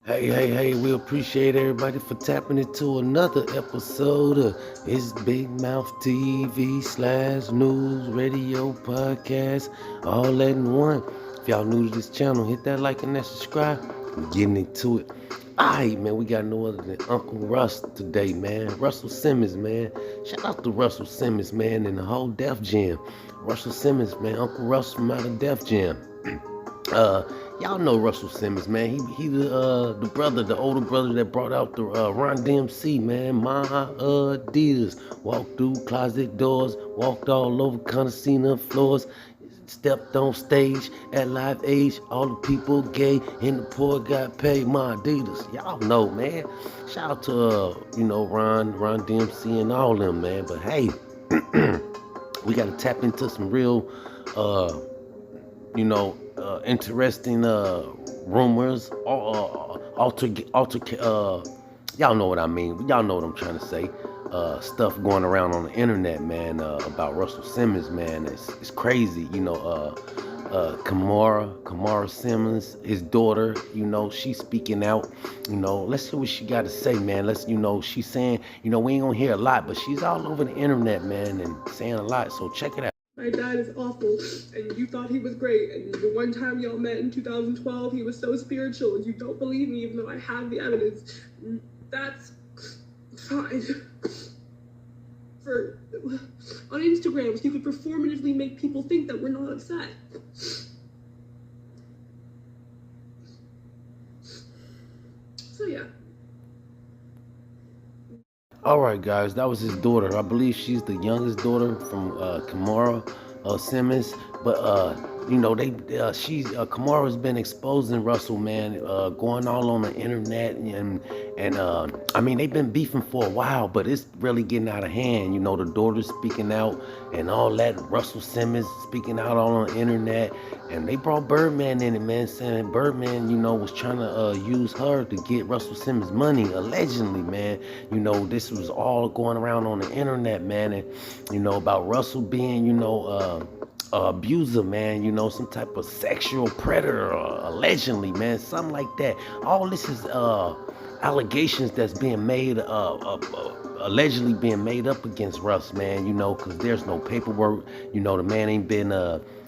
Hey, we appreciate everybody for tapping into another episode of It's Big Mouth TV / news, radio, podcast, all that in one. If y'all new to this channel, hit that like and that subscribe. We're getting into it. Alright, man, we got no other than Uncle Russ today, man. Russell Simmons, man. Shout out to Russell Simmons, man, and the whole Def Jam. Russell Simmons, man. Uncle Russ from out of Def Jam. Uh, y'all know Russell Simmons, man. He the brother, the older brother that brought out the Run DMC, man. My Adidas. Walked through closet doors, walked all over Conocina floors, stepped on stage at Live Age. All the people gay and the poor got paid. My Adidas. Y'all know, man. Shout out to Ron DMC and all them, man. But hey, we gotta tap into some real interesting rumors, y'all know what I mean. Y'all know what I'm trying to say. Stuff going around on the internet, man, about Russell Simmons, man. It's crazy, Kimora Simmons, his daughter, she's speaking out. Let's hear what she got to say, man. She's saying, we ain't gonna hear a lot, but she's all over the internet, man, and saying a lot. So check it out. My dad is awful, and you thought he was great. And the one time y'all met in 2012, he was so spiritual, and you don't believe me, even though I have the evidence. That's fine. On Instagrams, you could performatively make people think that we're not upset. So yeah. All right, guys, that was his daughter. I believe she's the youngest daughter from Kimora Simmons. But Kimora's been exposing Russell, man, going all on the internet, and I mean, they've been beefing for a while, but it's really getting out of hand. The daughter's speaking out and all that. Russell Simmons speaking out all on the internet, and they brought Birdman in it, man, saying Birdman, was trying to use her to get Russell Simmons money, allegedly, man. This was all going around on the internet, man, and about Russell being, abuser, man, some type of sexual predator, allegedly, man, something like that. All this is allegations that's being made, allegedly being made up against Russ, man, because there's no paperwork. The man ain't been,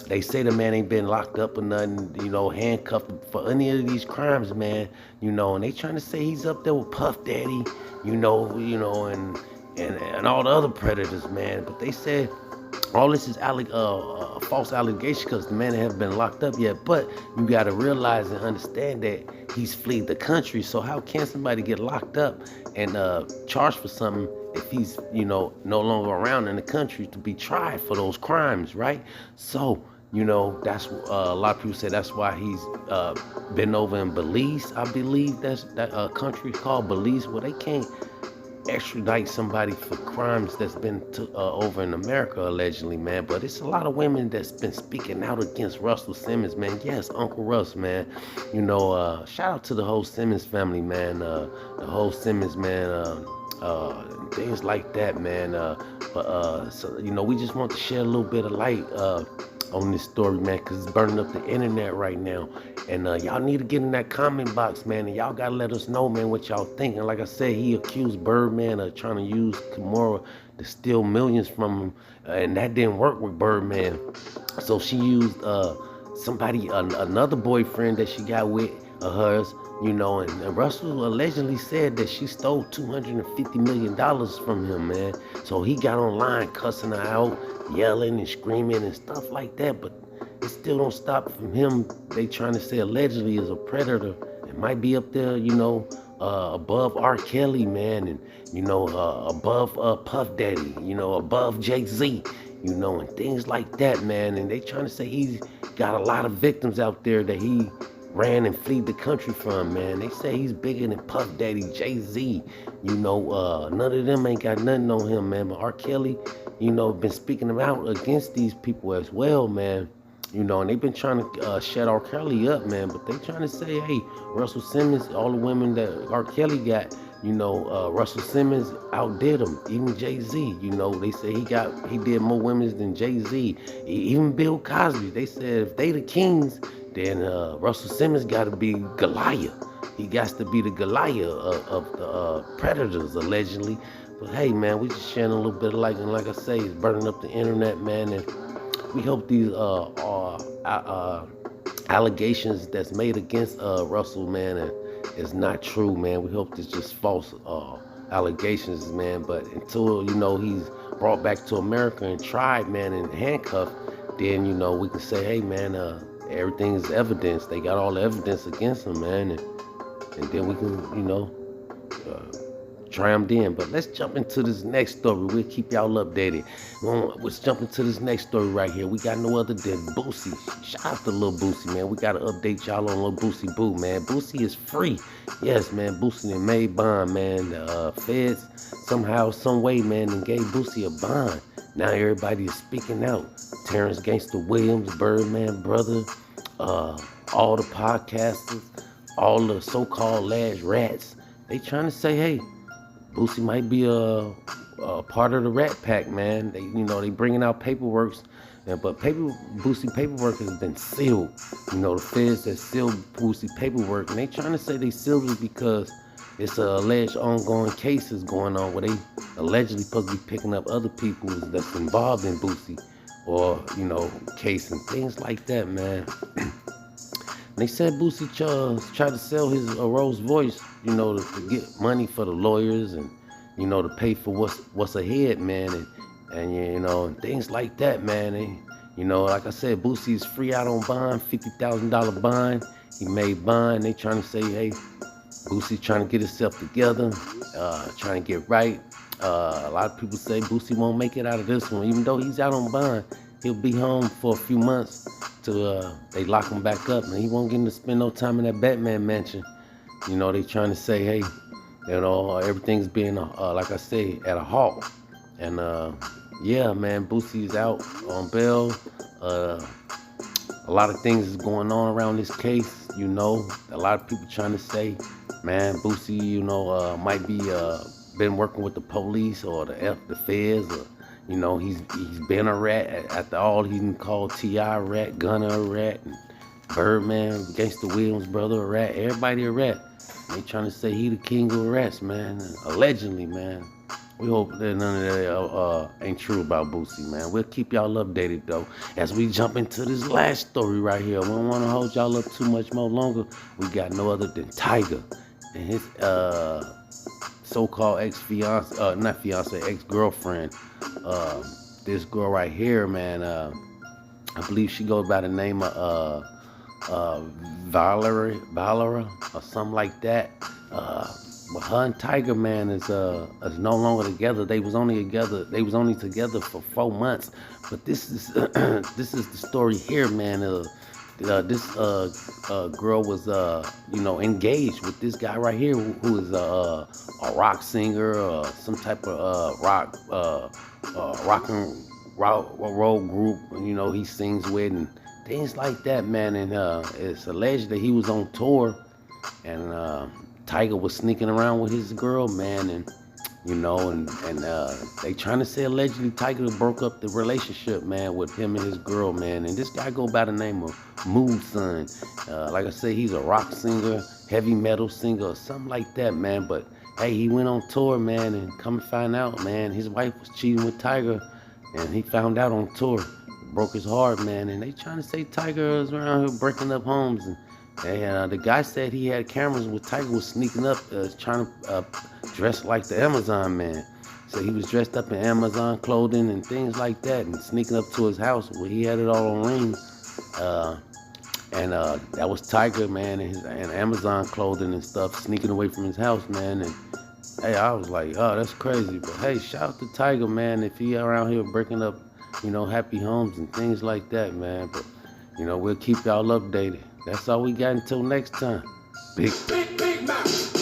they say the man ain't been locked up or nothing, handcuffed for any of these crimes, man, and they trying to say he's up there with Puff Daddy, and all the other predators, man. But they said all this is false allegation because the man hasn't been locked up yet. But you got to realize and understand that he's fled the country. So how can somebody get locked up and charged for something if he's, no longer around in the country to be tried for those crimes, right? So, that's a lot of people say that's why he's been over in Belize. I believe that country called Belize, where they can't extradite somebody for crimes that's been over in America, allegedly, man. But it's a lot of women that's been speaking out against Russell Simmons, man. Yes, Uncle Russ, man. Shout out to the whole Simmons family, man. The whole Simmons, man. Things like that, man. So we just want to shed a little bit of light on this story, man, because it's burning up the internet right now. And y'all need to get in that comment box, man, and y'all gotta let us know, man, what y'all think. And like I said, he accused Birdman of trying to use Kimora to steal millions from him, and that didn't work with Birdman. So she used another boyfriend that she got with hers, and Russell allegedly said that she stole $250 million from him, man. So he got online cussing her out, yelling and screaming and stuff like that, but it still don't stop from him. They trying to say allegedly is a predator. It might be up there, above R. Kelly, man, and above Puff Daddy, above Jay-Z, and things like that, man. And they trying to say he's got a lot of victims out there that he ran and fled the country from, man. They say he's bigger than Puff Daddy, Jay-Z. None of them ain't got nothing on him, man. But R. Kelly, been speaking out against these people as well, man. And they've been trying to shut R. Kelly up, man. But they trying to say, hey, Russell Simmons, all the women that R. Kelly got, Russell Simmons outdid him. Even Jay-Z, they say he did more women than Jay-Z. Even Bill Cosby, they said if they the kings, then Russell Simmons got to be Goliath. he got to be the Goliath of the predators, allegedly. But hey, man, we just sharing a little bit of light, and like I say, it's burning up the internet, man. And we hope these allegations that's made against Russell, man, is not true, man. We hope it's just false allegations, man. But until he's brought back to America and tried, man, and handcuffed, then we can say, hey, man, everything is evidence. They got all the evidence against him, man, and then we can, try them then. But let's jump into this next story. We'll keep y'all updated. Let's jump into this next story right here. We got no other than Boosie. Shout out to Lil Boosie, man. We got to update y'all on Lil Boosie Boo, man. Boosie is free. Yes, man. Boosie and made bond, man. The feds somehow, some way, man, and gave Boosie a bond. Now everybody is speaking out. Terrence Gangsta Williams, Birdman Brother, all the podcasters, all the so-called last rats. They trying to say, hey, Boosie might be a part of the Rat Pack, man. They bringing out paperwork, but Boosie paperwork has been sealed. The feds that sealed Boosie paperwork, and they trying to say they sealed it because it's alleged ongoing cases going on where they allegedly supposed to be picking up other people that's involved in Boosie or case and things like that, man. They said Boosie tried to sell his Rolls Royce, to get money for the lawyers and, to pay for what's ahead, man, and things like that, man. And, like I said, Boosie is free out on bond, $50,000 bond. He made bond. They trying to say, hey, Boosie trying to get himself together, trying to get right. A lot of people say Boosie won't make it out of this one, even though he's out on bond. He'll be home for a few months till they lock him back up, and he won't get to spend no time in that Batman mansion. They trying to say, hey, everything's being, like I say, at a halt. And yeah, man, Boosie's out on bail. A lot of things is going on around this case. A lot of people trying to say, man, Boosie, might be been working with the police or the feds, or he's been a rat. After all, he can call T.I. a rat, Gunna a rat, and Birdman, Gangsta Williams brother a rat. Everybody a rat. They trying to say he the king of rats, man. Allegedly, man. We hope that none of that ain't true about Boosie, man. We'll keep y'all updated, though, as we jump into this last story right here. We don't want to hold y'all up too much more longer. We got no other than Tyga and his so-called ex-girlfriend. This girl right here, man, I believe she goes by the name of Valerie or something like that. But her and Tyga, man, is no longer together. They was only together for 4 months. But this is this is the story here, man. This girl was engaged with this guy right here who is a rock singer or some type of rock and roll group. He sings with and things like that, man. And it's alleged that he was on tour and Tyga was sneaking around with his girl, man, and they trying to say allegedly Tyga broke up the relationship, man, with him and his girl, man. And this guy go by the name of Moon. Like I say, he's a rock singer, heavy metal singer, or something like that, man. But hey, he went on tour, man, and come to find out, man, his wife was cheating with Tyga, and he found out on tour. Broke his heart, man. And they trying to say Tyga is around here breaking up homes. And the guy said he had cameras where Tyga was sneaking up, trying to dress like the Amazon man. So he was dressed up in Amazon clothing and things like that, and sneaking up to his house where he had it all on ring. And that was Tyga, man, and Amazon clothing and stuff, sneaking away from his house, man. And hey, I was like, oh, that's crazy. But hey, shout out to Tyga, man, if he around here breaking up, happy homes and things like that, man. But we'll keep y'all updated. That's all we got until next time. Big mouth.